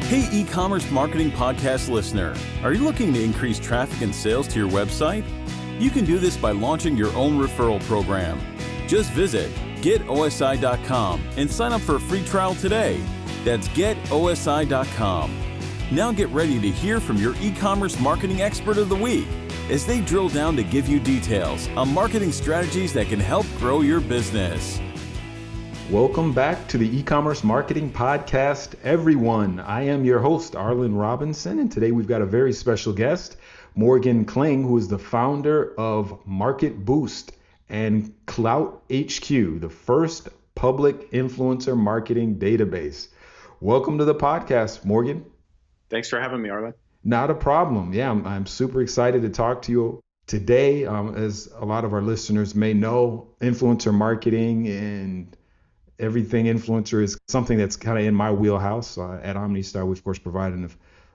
Hey, e-commerce marketing podcast listener, are you looking to increase traffic and sales to your website? You can do this by launching your own referral program. Just visit getosi.com and sign up for a free trial today. That's getosi.com. Now get ready to hear from your e-commerce marketing expert of the week as they drill down to give you details on marketing strategies that can help grow your business. Welcome back to the e-commerce marketing podcast, everyone. I am your host, Arlen Robinson, and today we've got a very special guest, Morgan Kling, who is the founder of Market Boost and Clout HQ, the first public influencer marketing database. Welcome to the podcast, Morgan. Thanks for having me, Arlen. Not a problem. Yeah, I'm super excited to talk to you today. As a lot of our listeners may know, influencer marketing and everything influencer is something that's kind of in my wheelhouse. At OmniStar, we of course provide an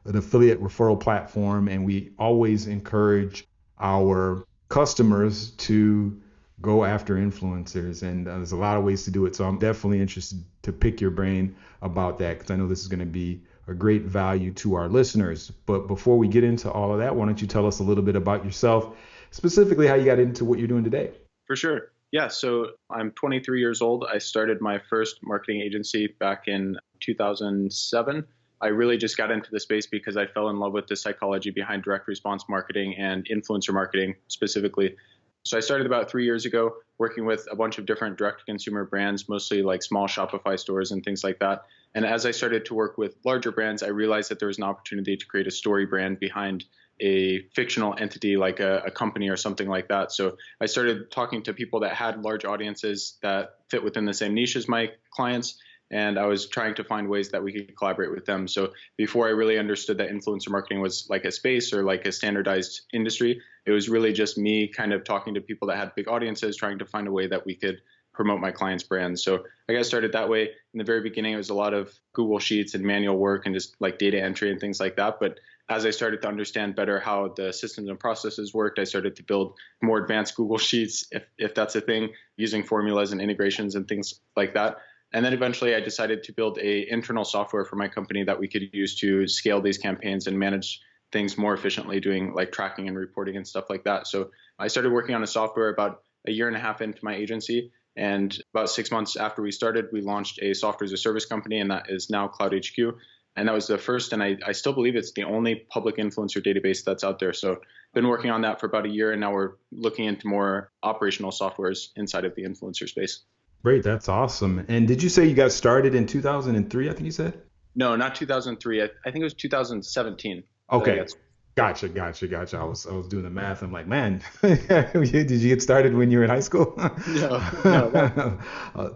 affiliate referral platform, and we always encourage our customers to go after influencers, and there's a lot of ways to do it. So I'm definitely interested to pick your brain about that, because I know this is going to be a great value to our listeners. But before we get into all of that, why don't you tell us a little bit about yourself, specifically how you got into what you're doing today? For sure. Yeah, so I'm 23 years old. I started my first marketing agency back in 2007. I really just got into the space because I fell in love with the psychology behind direct response marketing and influencer marketing specifically. So I started about 3 years ago working with a bunch of different direct-to-consumer brands, mostly like small Shopify stores and things like that. And as I started to work with larger brands, I realized that there was an opportunity to create a story brand behind a fictional entity like a company or something like that. So I started talking to people that had large audiences that fit within the same niche as my clients, and I was trying to find ways that we could collaborate with them. So before I really understood that influencer marketing was like a space or like a standardized industry, it was really just me kind of talking to people that had big audiences, trying to find a way that we could promote my clients' brands. So I got started that way. In the very beginning, it was a lot of Google Sheets and manual work and just like data entry and things like that. But as I started to understand better how the systems and processes worked, I started to build more advanced Google Sheets, if that's a thing, using formulas and integrations and things like that. And then eventually I decided to build a internal software for my company that we could use to scale these campaigns and manage things more efficiently, doing like tracking and reporting and stuff like that. So I started working on a software about a year and a half into my agency. And about 6 months after we started, we launched a software as a service company, and that is now Clout HQ. And that was the first, and I still believe it's the only public influencer database that's out there. So I've been working on that for about a year, and now we're looking into more operational softwares inside of the influencer space. Great, that's awesome. And did you say you got started in 2003, I think you said? No, not 2003. I think it was 2017. Okay. Gotcha. I was doing the math. I'm like, man, did you get started when you were in high school? No.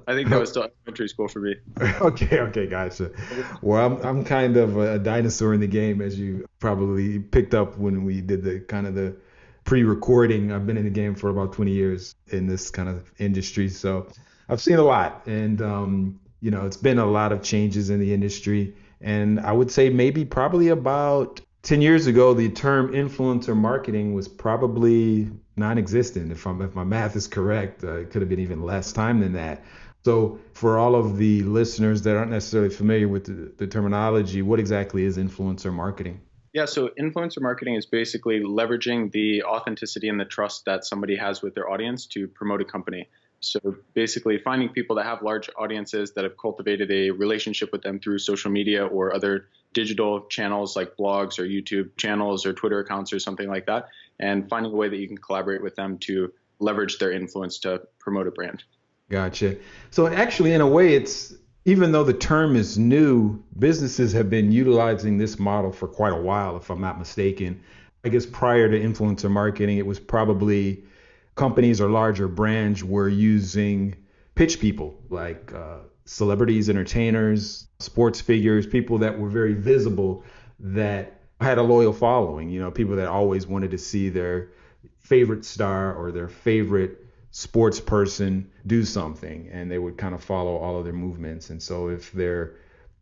I think that was still elementary school for me. Okay, gotcha. Well, I'm kind of a dinosaur in the game, as you probably picked up when we did the pre-recording. I've been in the game for about 20 years in this kind of industry, so I've seen a lot, and it's been a lot of changes in the industry. And I would say probably about 10 years ago, the term influencer marketing was probably non-existent. If my math is correct, it could have been even less time than that. So for all of the listeners that aren't necessarily familiar with the terminology, what exactly is influencer marketing? Yeah, so influencer marketing is basically leveraging the authenticity and the trust that somebody has with their audience to promote a company. So basically finding people that have large audiences that have cultivated a relationship with them through social media or other digital channels like blogs or YouTube channels or Twitter accounts or something like that, and finding a way that you can collaborate with them to leverage their influence to promote a brand. Gotcha. So actually, in a way, even though the term is new, businesses have been utilizing this model for quite a while, if I'm not mistaken. I guess prior to influencer marketing, it was probably companies or larger brands were using pitch people like celebrities, entertainers, sports figures, people that were very visible, that had a loyal following, people that always wanted to see their favorite star or their favorite sports person do something, and they would kind of follow all of their movements. And so if their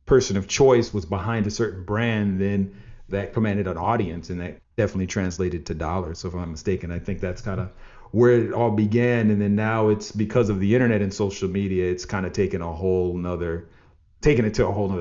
person of choice was behind a certain brand, then that commanded an audience, and that definitely translated to dollars. So if I'm not mistaken, I think that's kind of where it all began. And then now it's because of the internet and social media, it's kind of taken it to a whole nother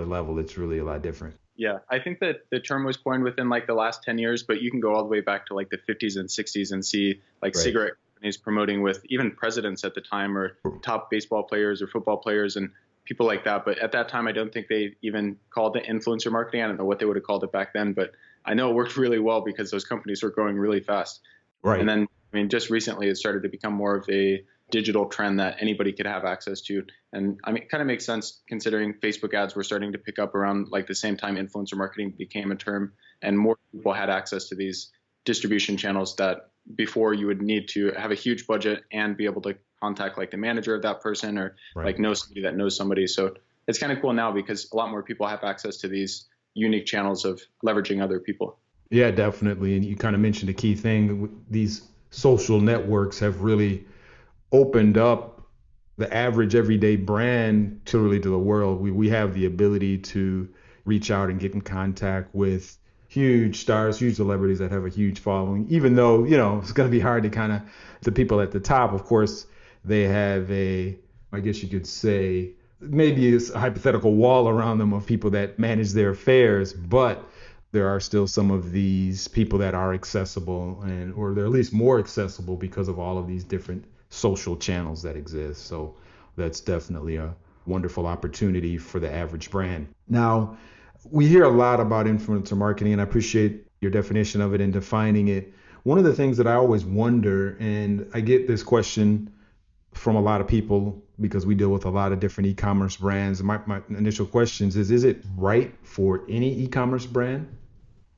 level. It's really a lot different. Yeah, I think that the term was coined within like the last 10 years, but you can go all the way back to like the 50s and 60s and see like Right. cigarette companies promoting with even presidents at the time or top baseball players or football players and people like that. But at that time, I don't think they even called it influencer marketing. I don't know what they would have called it back then, but I know it worked really well because those companies were growing really fast. And Right. then, I mean, just recently it started to become more of a digital trend that anybody could have access to. And I mean, it kind of makes sense considering Facebook ads were starting to pick up around like the same time influencer marketing became a term and more people had access to these distribution channels that before you would need to have a huge budget and be able to contact like the manager of that person or Right. like know somebody that knows somebody. So it's kind of cool now because a lot more people have access to these unique channels of leveraging other people. Yeah, definitely. And you kind of mentioned a key thing. These social networks have really opened up the average everyday brand to the world. We have the ability to reach out and get in contact with huge stars, huge celebrities that have a huge following, even though, it's going to be hard to kind of, the people at the top, of course, they have I guess you could say, maybe it's a hypothetical wall around them of people that manage their affairs, but there are still some of these people that are accessible or they're at least more accessible because of all of these different social channels that exist. So that's definitely a wonderful opportunity for the average brand. Now, we hear a lot about influencer marketing, and I appreciate your definition of it and defining it. One of the things that I always wonder, and I get this question from a lot of people because we deal with a lot of different e-commerce brands. My initial questions is it right for any e-commerce brand?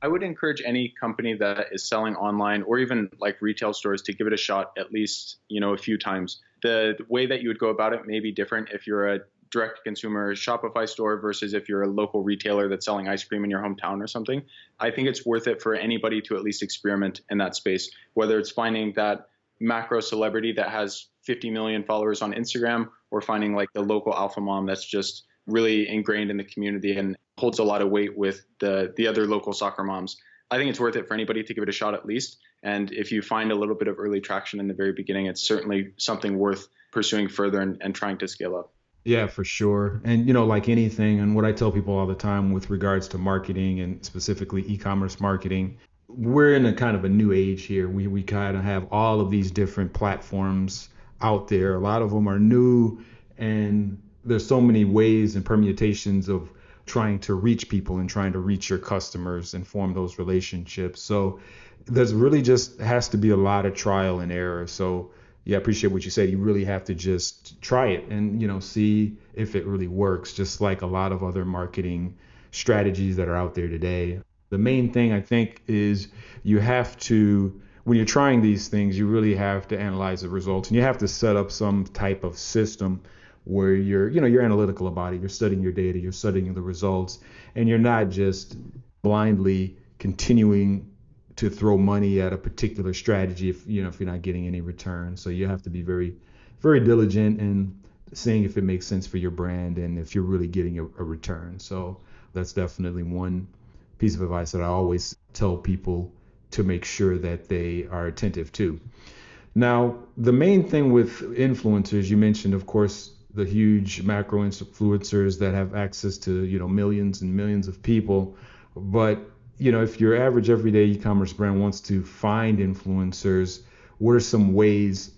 I would encourage any company that is selling online or even like retail stores to give it a shot at least, a few times. The way that you would go about it may be different if you're a direct consumer Shopify store versus if you're a local retailer that's selling ice cream in your hometown or something. I think it's worth it for anybody to at least experiment in that space, whether it's finding that macro celebrity that has 50 million followers on Instagram or finding like the local alpha mom that's just really ingrained in the community and holds a lot of weight with the other local soccer moms. I think it's worth it for anybody to give it a shot at least. And if you find a little bit of early traction in the very beginning, it's certainly something worth pursuing further and trying to scale up. Yeah, for sure. And, like anything, and what I tell people all the time with regards to marketing and specifically e-commerce marketing, we're in a kind of a new age here. We kind of have all of these different platforms out there. A lot of them are new, and there's so many ways and permutations of trying to reach people and trying to reach your customers and form those relationships. So there's really just has to be a lot of trial and error. So yeah, I appreciate what you said. You really have to just try it and, see if it really works, just like a lot of other marketing strategies that are out there today. The main thing I think is you have to, when you're trying these things, you really have to analyze the results and you have to set up some type of system where you're analytical about it. You're studying your data, you're studying the results, and you're not just blindly continuing to throw money at a particular strategy if you're not getting any return. So you have to be very, very diligent in seeing if it makes sense for your brand and if you're really getting a return. So that's definitely one piece of advice that I always tell people to make sure that they are attentive to. Now, the main thing with influencers, you mentioned, of course, the huge macro influencers that have access to, millions and millions of people. But if your average everyday e-commerce brand wants to find influencers, what are some ways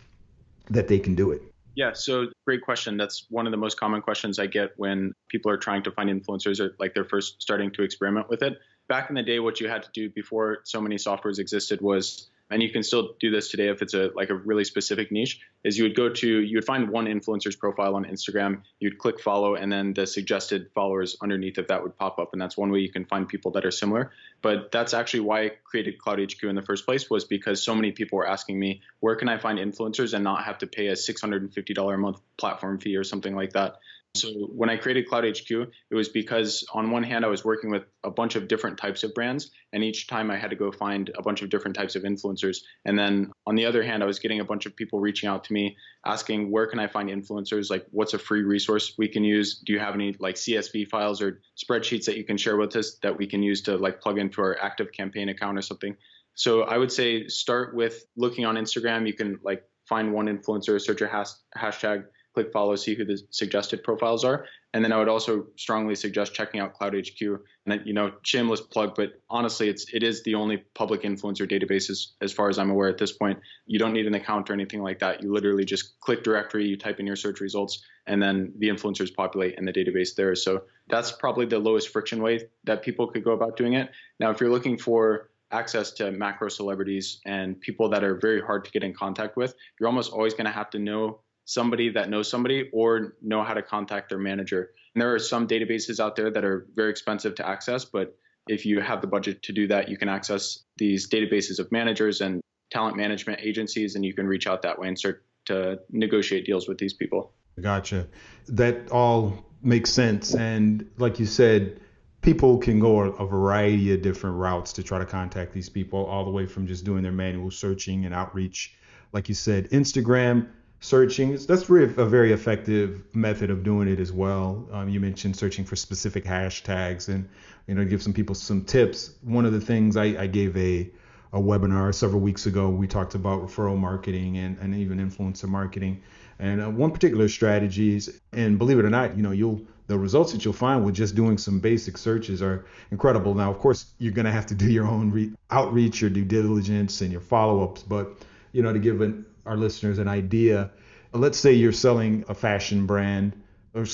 that they can do it? Yeah, so great question. That's one of the most common questions I get when people are trying to find influencers or like they're first starting to experiment with it. Back in the day, what you had to do before so many softwares existed was, and you can still do this today if it's a really specific niche, is you would find one influencer's profile on Instagram, you'd click follow, and then the suggested followers underneath of that would pop up. And that's one way you can find people that are similar. But that's actually why I created Cloud HQ in the first place, was because so many people were asking me, where can I find influencers and not have to pay a $650 a month platform fee or something like that? So when I created Cloud HQ, it was because on one hand, I was working with a bunch of different types of brands, and each time I had to go find a bunch of different types of influencers. And then on the other hand, I was getting a bunch of people reaching out to me asking, where can I find influencers? Like, what's a free resource we can use? Do you have any like CSV files or spreadsheets that you can share with us that we can use to like plug into our active campaign account or something? So I would say start with looking on Instagram. You can like find one influencer, search a hashtag, click follow, see who the suggested profiles are. And then I would also strongly suggest checking out Cloud HQ. And shameless plug, but honestly, it is the only public influencer database as far as I'm aware at this point. You don't need an account or anything like that. You literally just click directory, you type in your search results, and then the influencers populate in the database there. So that's probably the lowest friction way that people could go about doing it. Now, if you're looking for access to macro celebrities and people that are very hard to get in contact with, you're almost always going to have to know somebody that knows somebody or know how to contact their manager. And there are some databases out there that are very expensive to access, but if you have the budget to do that, you can access these databases of managers and talent management agencies, and you can reach out that way and start to negotiate deals with these people. Gotcha. That all makes sense. And like you said, people can go a variety of different routes to try to contact these people, all the way from just doing their manual searching and outreach. Like you said, Instagram searching, that's really a very effective method of doing it as well. You mentioned searching for specific hashtags, and to give some people some tips. One of the things I gave a webinar several weeks ago, we talked about referral marketing and even influencer marketing. And one particular strategy is, and believe it or not, the results that you'll find with just doing some basic searches are incredible. Now, of course, you're going to have to do your own outreach, your due diligence, and your follow-ups. But, to give our listeners an idea, let's say you're selling a fashion brand, you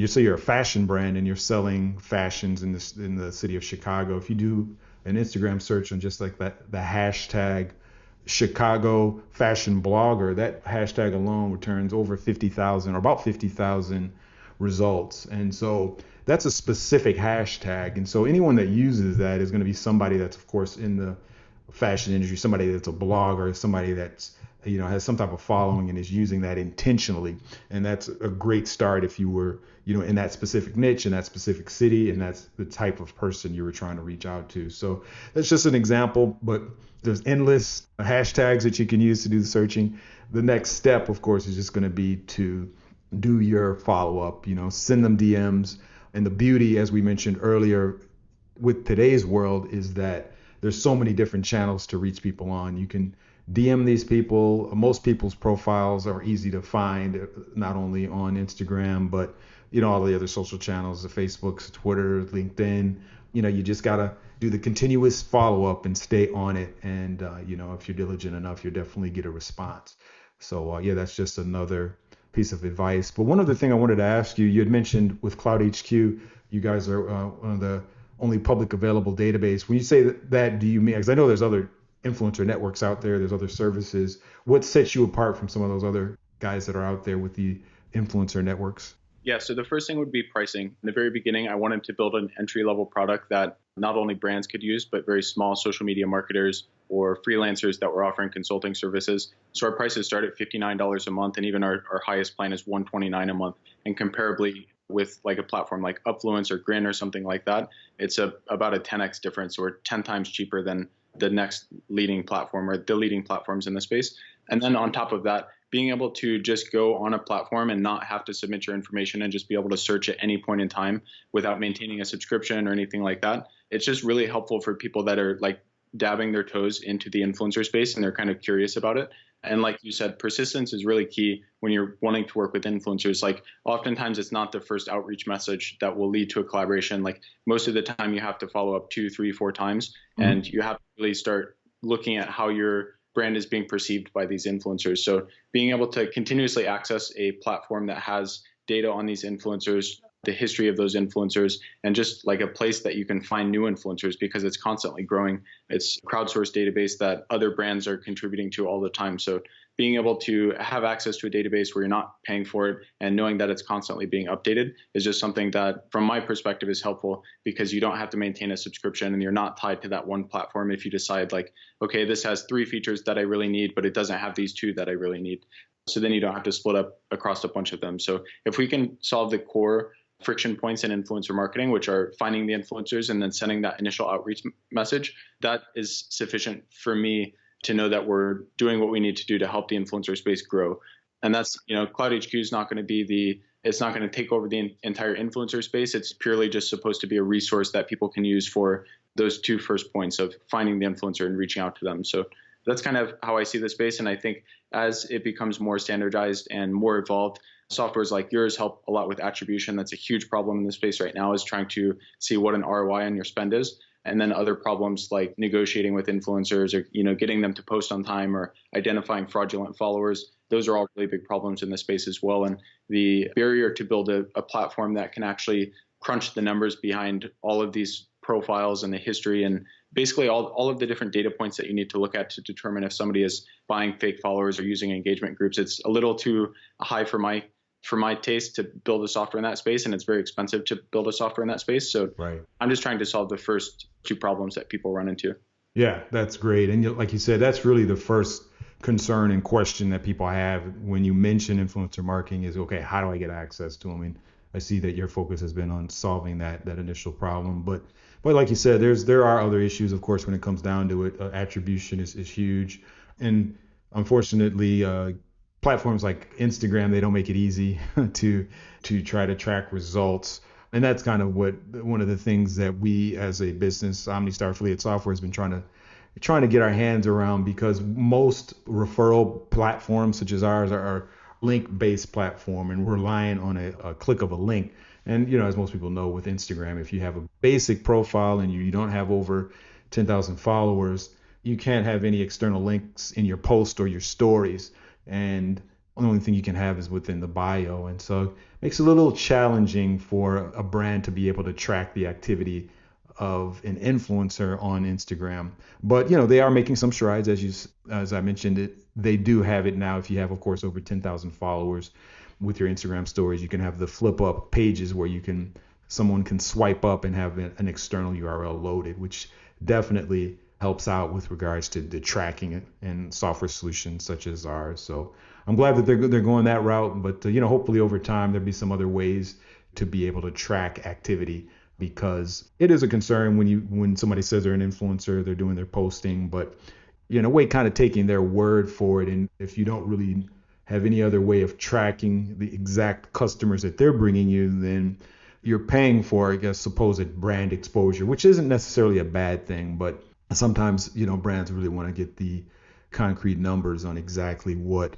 say you're a fashion brand and you're selling fashions in the city of Chicago. If you do an Instagram search on just like that, the hashtag Chicago fashion blogger, that hashtag alone returns over 50,000 or about 50,000 results. And so that's a specific hashtag. And so anyone that uses that is going to be somebody that's, of course, in the fashion industry, somebody that's a blogger, somebody that's, has some type of following and is using that intentionally. And that's a great start if you were, in that specific niche, in that specific city, and that's the type of person you were trying to reach out to. So that's just an example, but there's endless hashtags that you can use to do the searching. The next step, of course, is just going to be to do your follow-up, send them DMs. And the beauty, as we mentioned earlier, with today's world is that there's so many different channels to reach people on. You can DM these people. Most people's profiles are easy to find, not only on Instagram, but, all the other social channels, the Facebooks, Twitter, LinkedIn. You just got to do the continuous follow-up and stay on it. And, if you're diligent enough, you'll definitely get a response. So, that's just another piece of advice. But one other thing I wanted to ask you, you had mentioned with Cloud HQ, you guys are one of the only public available database. When you say that, do you mean, because I know there's other influencer networks out there, there's other services. What sets you apart from some of those other guys that are out there with the influencer networks? Yeah, so the first thing would be pricing. In the very beginning, I wanted to build an entry-level product that not only brands could use, but very small social media marketers or freelancers that were offering consulting services. So our prices start at $59 a month, and even our highest plan is $129 a month. And comparably with like a platform like Upfluence or Grin or something like that, it's about a 10x difference, or 10 times cheaper than the next leading platform or the leading platforms in the space. And then on top of that, being able to just go on a platform and not have to submit your information and just be able to search at any point in time without maintaining a subscription or anything like that. It's just really helpful for people that are like dabbing their toes into the influencer space and they're kind of curious about it. And like you said, persistence is really key when you're wanting to work with influencers. Like oftentimes it's not the first outreach message that will lead to a collaboration. Like most of the time you have to follow up 2, 3, 4 times, and you have to really start looking at how your brand is being perceived by these influencers. So being able to continuously access a platform that has data on these influencers, the history of those influencers, and just like a place that you can find new influencers because it's constantly growing. It's a crowdsourced database that other brands are contributing to all the time. So being able to have access to a database where you're not paying for it and knowing that it's constantly being updated is just something that, from my perspective, is helpful because you don't have to maintain a subscription and you're not tied to that one platform if you decide like, okay, this has 3 features that I really need, but it doesn't have these 2 that I really need. So then you don't have to split up across a bunch of them. So if we can solve the core friction points in influencer marketing, which are finding the influencers and then sending that initial outreach message, that is sufficient for me to know that we're doing what we need to do to help the influencer space grow. And that's, Cloud HQ is not going to it's not going to take over the entire influencer space. It's purely just supposed to be a resource that people can use for those 2 first points of finding the influencer and reaching out to them. So that's kind of how I see the space. And I think as it becomes more standardized and more evolved, softwares like yours help a lot with attribution. That's a huge problem in the space right now, is trying to see what an ROI on your spend is. And then other problems like negotiating with influencers, or getting them to post on time, or identifying fraudulent followers. Those are all really big problems in the space as well. And the barrier to build a platform that can actually crunch the numbers behind all of these profiles and the history and basically all of the different data points that you need to look at to determine if somebody is buying fake followers or using engagement groups. It's a little too high for my taste to build a software in that space, and it's very expensive to build a software in that space. So right. I'm just trying to solve the first two problems that people run into. Yeah, that's great. And like you said, that's really the first concern and question that people have when you mention influencer marketing is, okay, how do I get access to them? And I see that your focus has been on solving that initial problem. But like you said, there are other issues, of course, when it comes down to it. Attribution is huge. And unfortunately, platforms like Instagram, they don't make it easy to try to track results. And that's kind of one of the things that we as a business, OmniStar Affiliate Software, has been trying to get our hands around, because most referral platforms such as ours are link-based platform, and we're relying on a click of a link. And as most people know, with Instagram, if you have a basic profile and you don't have over 10,000 followers, you can't have any external links in your post or your stories. And the only thing you can have is within the bio. And so it makes it a little challenging for a brand to be able to track the activity of an influencer on Instagram. But they are making some strides, as I mentioned it. They do have it now. If you have, of course, over 10,000 followers with your Instagram stories, you can have the flip up pages where someone can swipe up and have an external URL loaded, which definitely helps out with regards to the tracking it and software solutions such as ours. So I'm glad that they're going that route, but hopefully over time there'll be some other ways to be able to track activity, because it is a concern when somebody says they're an influencer, they're doing their posting, but kind of taking their word for it. And if you don't really have any other way of tracking the exact customers that they're bringing you, then you're paying for, I guess, supposed brand exposure, which isn't necessarily a bad thing, but sometimes, brands really want to get the concrete numbers on exactly what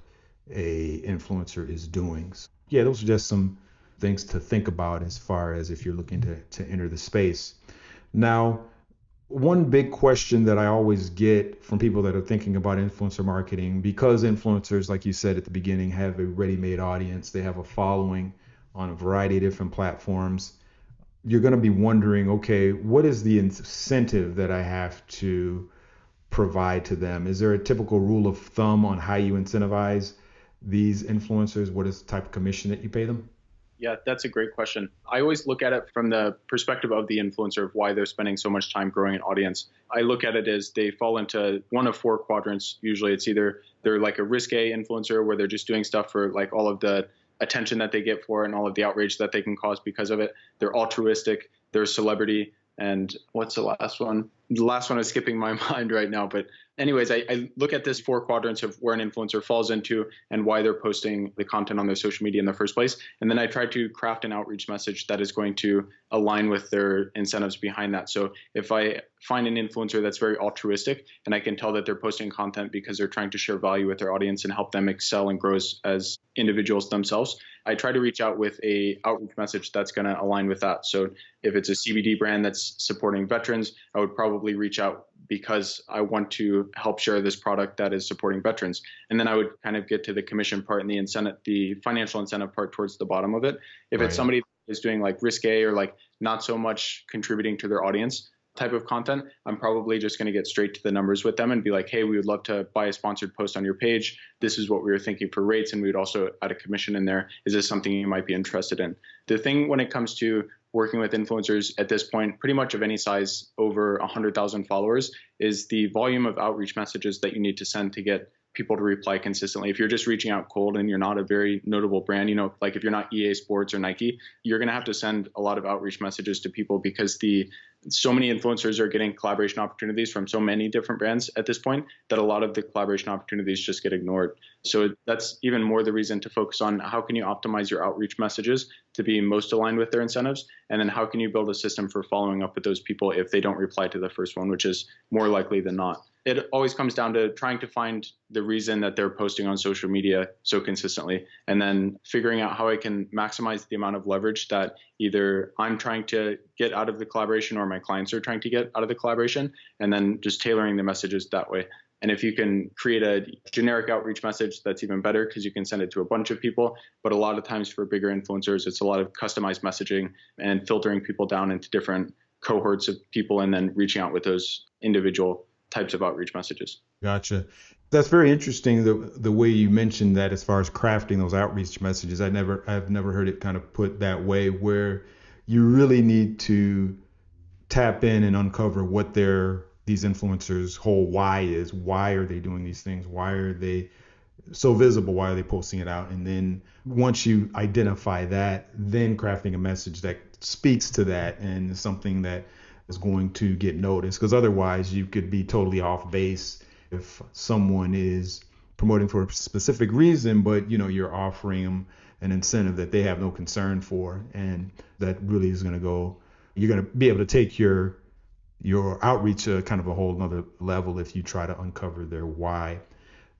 a influencer is doing. So, yeah, those are just some things to think about as far as if you're looking to enter the space. Now, one big question that I always get from people that are thinking about influencer marketing, because influencers, like you said at the beginning, have a ready-made audience, they have a following on a variety of different platforms. You're going to be wondering, okay, what is the incentive that I have to provide to them? Is there a typical rule of thumb on how you incentivize these influencers? What is the type of commission that you pay them? Yeah, that's a great question. I always look at it from the perspective of the influencer, of why they're spending so much time growing an audience. I look at it as they fall into one of four quadrants. Usually it's either they're like a risque influencer, where they're just doing stuff for like all of the attention that they get for it and all of the outrage that they can cause because of it. They're altruistic, they're a celebrity. And what's the last one? The last one is skipping my mind right now. But anyways, I look at this four quadrants of where an influencer falls into and why they're posting the content on their social media in the first place. And then I try to craft an outreach message that is going to align with their incentives behind that. So if I find an influencer that's very altruistic, and I can tell that they're posting content because they're trying to share value with their audience and help them excel and grow as individuals themselves, I try to reach out with a outreach message that's going to align with that. So if it's a CBD brand that's supporting veterans, I would probably reach out because I want to help share this product that is supporting veterans. And then I would kind of get to the commission part and the financial incentive part towards the bottom of it. If it's somebody that is doing like risque or like not so much contributing to their audience type of content, I'm probably just going to get straight to the numbers with them and be like, hey, we would love to buy a sponsored post on your page. This is what we were thinking for rates. And we would also add a commission in there. Is this something you might be interested in? The thing when it comes to working with influencers at this point, pretty much of any size over 100,000 followers, is the volume of outreach messages that you need to send to get people to reply consistently. If you're just reaching out cold and you're not a very notable brand, like if you're not EA Sports or Nike, you're going to have to send a lot of outreach messages to people because so many influencers are getting collaboration opportunities from so many different brands at this point that a lot of the collaboration opportunities just get ignored. So that's even more the reason to focus on how can you optimize your outreach messages to be most aligned with their incentives, and then how can you build a system for following up with those people if they don't reply to the first one, which is more likely than not. it always comes down to trying to find the reason that they're posting on social media so consistently, and then figuring out how I can maximize the amount of leverage that either I'm trying to get out of the collaboration or my clients are trying to get out of the collaboration, and then just tailoring the messages that way. And if you can create a generic outreach message, that's even better because you can send it to a bunch of people. But a lot of times for bigger influencers, it's a lot of customized messaging and filtering people down into different cohorts of people and then reaching out with those individual types of outreach messages. Gotcha. That's very interesting, the way you mentioned that as far as crafting those outreach messages. I've never heard it kind of put that way, where you really need to tap in and uncover what these influencers' whole why is. Why are they doing these things? Why are they so visible? Why are they posting it out? And then once you identify that, then crafting a message that speaks to that and something that is going to get noticed, because otherwise you could be totally off base if someone is promoting for a specific reason, but you're offering them an incentive that they have no concern for, and that really is going to go. You're going to be able to take your outreach to kind of a whole nother level if you try to uncover their why.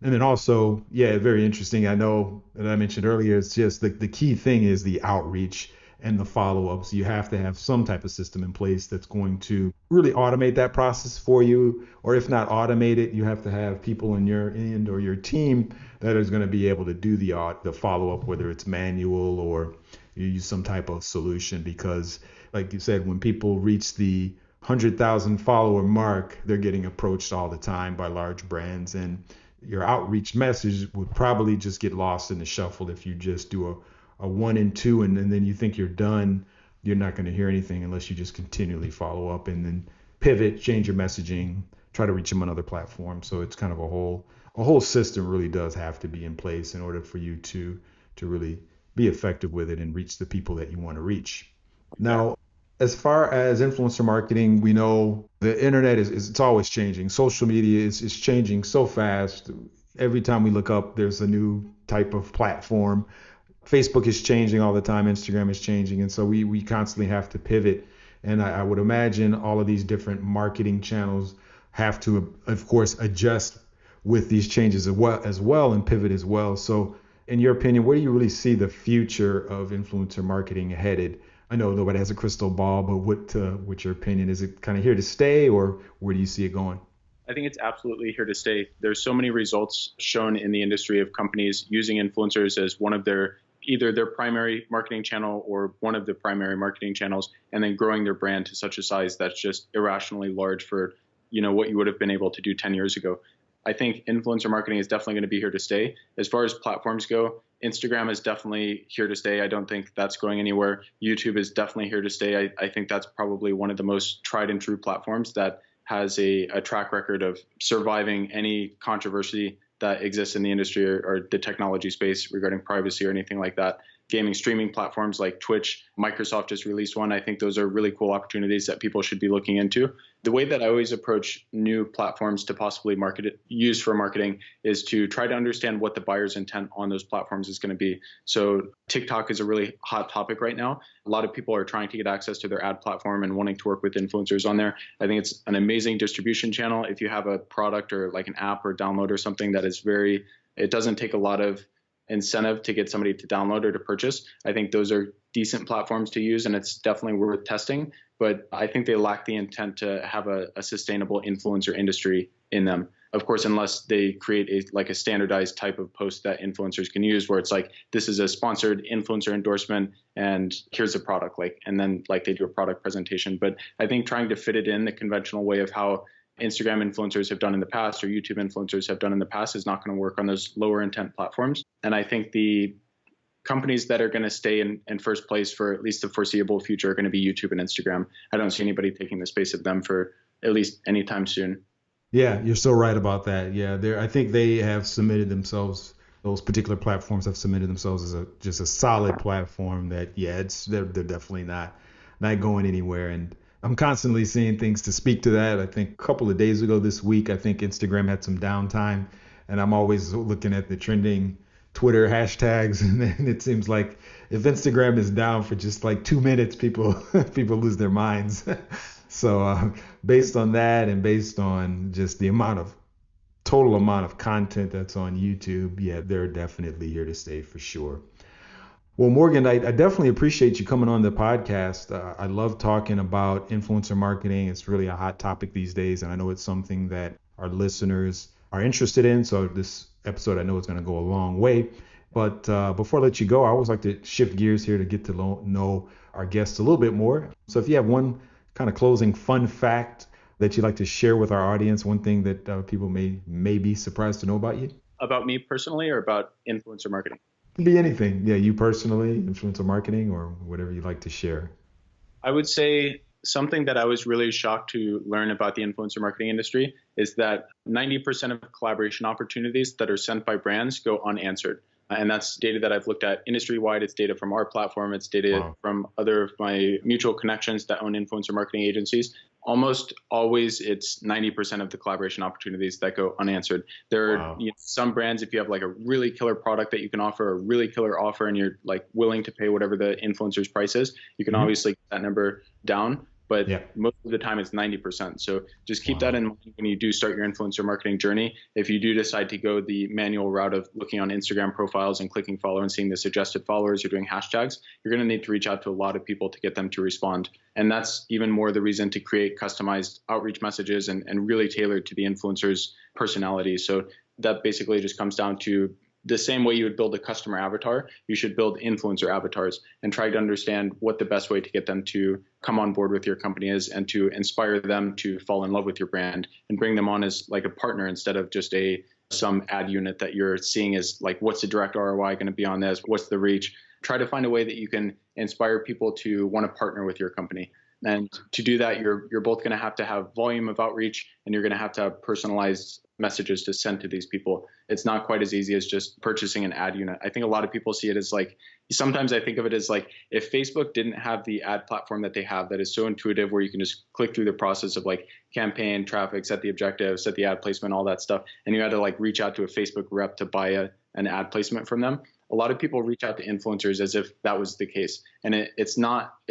And then also, yeah, very interesting. I know that I mentioned earlier, it's just the key thing is the outreach and the follow-ups. You have to have some type of system in place that's going to really automate that process for you, or if not automate it, you have to have people in your end or your team that is going to be able to do the follow-up, whether it's manual or you use some type of solution. Because like you said, when people reach the 100,000 follower mark, they're getting approached all the time by large brands, and your outreach message would probably just get lost in the shuffle if you just do a 1 and 2 and then you think you're done. You're not going to hear anything unless you just continually follow up and then pivot, change your messaging, try to reach them on other platforms. So it's kind of a whole system really does have to be in place in order for you to really be effective with it and reach the people that you want to reach. Now, as far as influencer marketing, we know the internet it's always changing. Social media is changing so fast. Every time we look up, there's a new type of platform. Facebook is changing all the time. Instagram is changing. And so we constantly have to pivot. And I would imagine all of these different marketing channels have to, of course, adjust with these changes as well and pivot as well. So in your opinion, where do you really see the future of influencer marketing headed? I know nobody has a crystal ball, but what's your opinion? Is it kind of here to stay, or where do you see it going? I think it's absolutely here to stay. There's so many results shown in the industry of companies using influencers as one of either their primary marketing channel or one of the primary marketing channels, and then growing their brand to such a size that's just irrationally large for, what you would have been able to do 10 years ago. I think influencer marketing is definitely going to be here to stay. As far as platforms go, Instagram is definitely here to stay. I don't think that's going anywhere. YouTube is definitely here to stay. I think that's probably one of the most tried and true platforms that has a track record of surviving any controversy that exists in the industry or the technology space regarding privacy or anything like that. Gaming streaming platforms like Twitch, Microsoft just released one. I think those are really cool opportunities that people should be looking into. The way that I always approach new platforms to possibly use for marketing is to try to understand what the buyer's intent on those platforms is going to be. So TikTok is a really hot topic right now. A lot of people are trying to get access to their ad platform and wanting to work with influencers on there. I think it's an amazing distribution channel. If you have a product or like an app or download or something that is it doesn't take a lot of incentive to get somebody to download or to purchase. I think those are decent platforms to use, and it's definitely worth testing. But I think they lack the intent to have a sustainable influencer industry in them. Of course, unless they create a standardized type of post that influencers can use, where it's like, this is a sponsored influencer endorsement, and here's a product, and then they do a product presentation. But I think trying to fit it in the conventional way of how Instagram influencers have done in the past or YouTube influencers have done in the past is not going to work on those lower intent platforms. And I think the companies that are going to stay in first place for at least the foreseeable future are going to be YouTube and Instagram. I don't see anybody taking the space of them for at least any time soon. Yeah, you're so right about that. Yeah, I think they have submitted themselves. Those particular platforms have submitted themselves as just a solid platform that, they're definitely not going anywhere. And I'm constantly seeing things to speak to that. I think a couple of days ago this week, I think Instagram had some downtime, and I'm always looking at the trending Twitter hashtags, and then it seems like if Instagram is down for just 2 minutes, people lose their minds. So based on that and based on just the total amount of content that's on YouTube, yeah, they're definitely here to stay for sure. Well, Morgan, I definitely appreciate you coming on the podcast. I love talking about influencer marketing. It's really a hot topic these days, and I know it's something that our listeners are interested in. So this episode, I know it's going to go a long way. But before I let you go, I always like to shift gears here to get to know our guests a little bit more. So if you have one kind of closing fun fact that you'd like to share with our audience, one thing that people may be surprised to know about you? About me personally or about influencer marketing? It can be anything. Yeah, you personally, influencer marketing, or whatever you'd like to share. I would say something that I was really shocked to learn about the influencer marketing industry is that 90% of collaboration opportunities that are sent by brands go unanswered. And that's data that I've looked at industry-wide. It's data from our platform. It's data from other of my mutual connections that own influencer marketing agencies. Almost always, it's 90% of the collaboration opportunities that go unanswered. There are some brands, if you have like a really killer product that you can offer, a really killer offer, and you're like willing to pay whatever the influencer's price is, you can obviously get that number down. But most of the time it's 90%. So just keep that in mind when you do start your influencer marketing journey. If you do decide to go the manual route of looking on Instagram profiles and clicking follow and seeing the suggested followers or doing hashtags, you're going to need to reach out to a lot of people to get them to respond. And that's even more the reason to create customized outreach messages and really tailored to the influencer's personality. So that basically just comes down to the same way you would build a customer avatar, you should build influencer avatars and try to understand what the best way to get them to come on board with your company is and to inspire them to fall in love with your brand and bring them on as like a partner instead of just some ad unit that you're seeing as like, what's the direct ROI going to be on this? What's the reach? Try to find a way that you can inspire people to want to partner with your company. And to do that, you're both going to have volume of outreach and you're going to have personalized messages to send to these people. It's not quite as easy as just purchasing an ad unit. I think a lot of people see it as like, sometimes I think of it as like, if Facebook didn't have the ad platform that they have that is so intuitive where you can just click through the process of like campaign, traffic, set the objective, set the ad placement, all that stuff, and you had to like reach out to a Facebook rep to buy an ad placement from them. A lot of people reach out to influencers as if that was the case. And it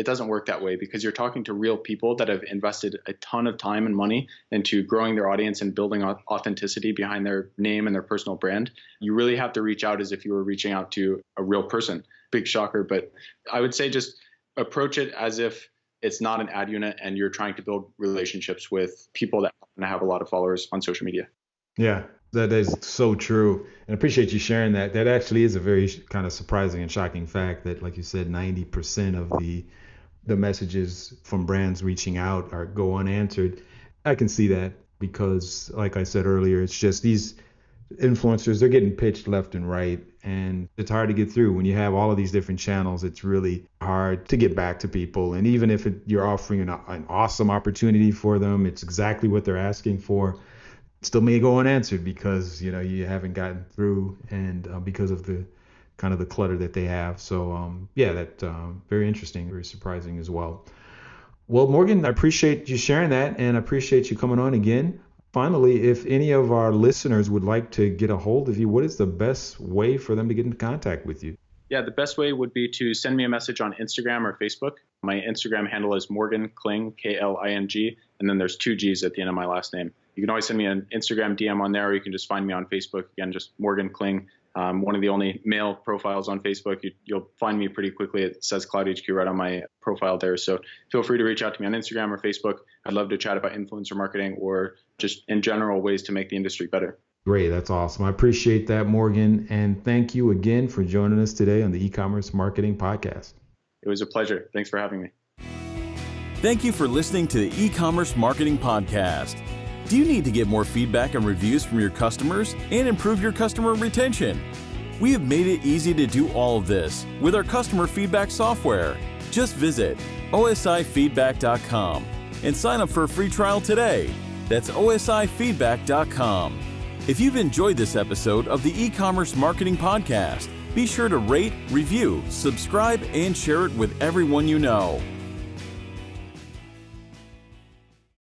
doesn't work that way because you're talking to real people that have invested a ton of time and money into growing their audience and building authenticity behind their name and their personal brand. You really have to reach out as if you were reaching out to a real person. Big shocker, but I would say just approach it as if it's not an ad unit and you're trying to build relationships with people that have a lot of followers on social media. Yeah. That is so true. And I appreciate you sharing that. That actually is a very kind of surprising and shocking fact that, like you said, 90% of the messages from brands reaching out go unanswered. I can see that because, like I said earlier, it's just these influencers, they're getting pitched left and right. And it's hard to get through. When you have all of these different channels, it's really hard to get back to people. And even if you're offering an awesome opportunity for them, it's exactly what they're asking for, still may go unanswered because you haven't gotten through and because of the kind of the clutter that they have. So very interesting, very surprising as well. Well, Morgan, I appreciate you sharing that and I appreciate you coming on again. Finally, if any of our listeners would like to get a hold of you, what is the best way for them to get into contact with you? Yeah, the best way would be to send me a message on Instagram or Facebook. My Instagram handle is Morgan Kling, Kling, and then there's 2 G's at the end of my last name. You can always send me an Instagram DM on there, or you can just find me on Facebook. Again, just Morgan Kling. One of the only male profiles on Facebook. You'll find me pretty quickly. It says Cloud HQ right on my profile there. So feel free to reach out to me on Instagram or Facebook. I'd love to chat about influencer marketing or just in general ways to make the industry better. Great. That's awesome. I appreciate that, Morgan. And thank you again for joining us today on the E-commerce Marketing Podcast. It was a pleasure. Thanks for having me. Thank you for listening to the E-commerce Marketing Podcast. Do you need to get more feedback and reviews from your customers and improve your customer retention? We have made it easy to do all of this with our customer feedback software. Just visit osifeedback.com and sign up for a free trial today. That's osifeedback.com. If you've enjoyed this episode of the E-commerce Marketing Podcast, be sure to rate, review, subscribe, and share it with everyone you know.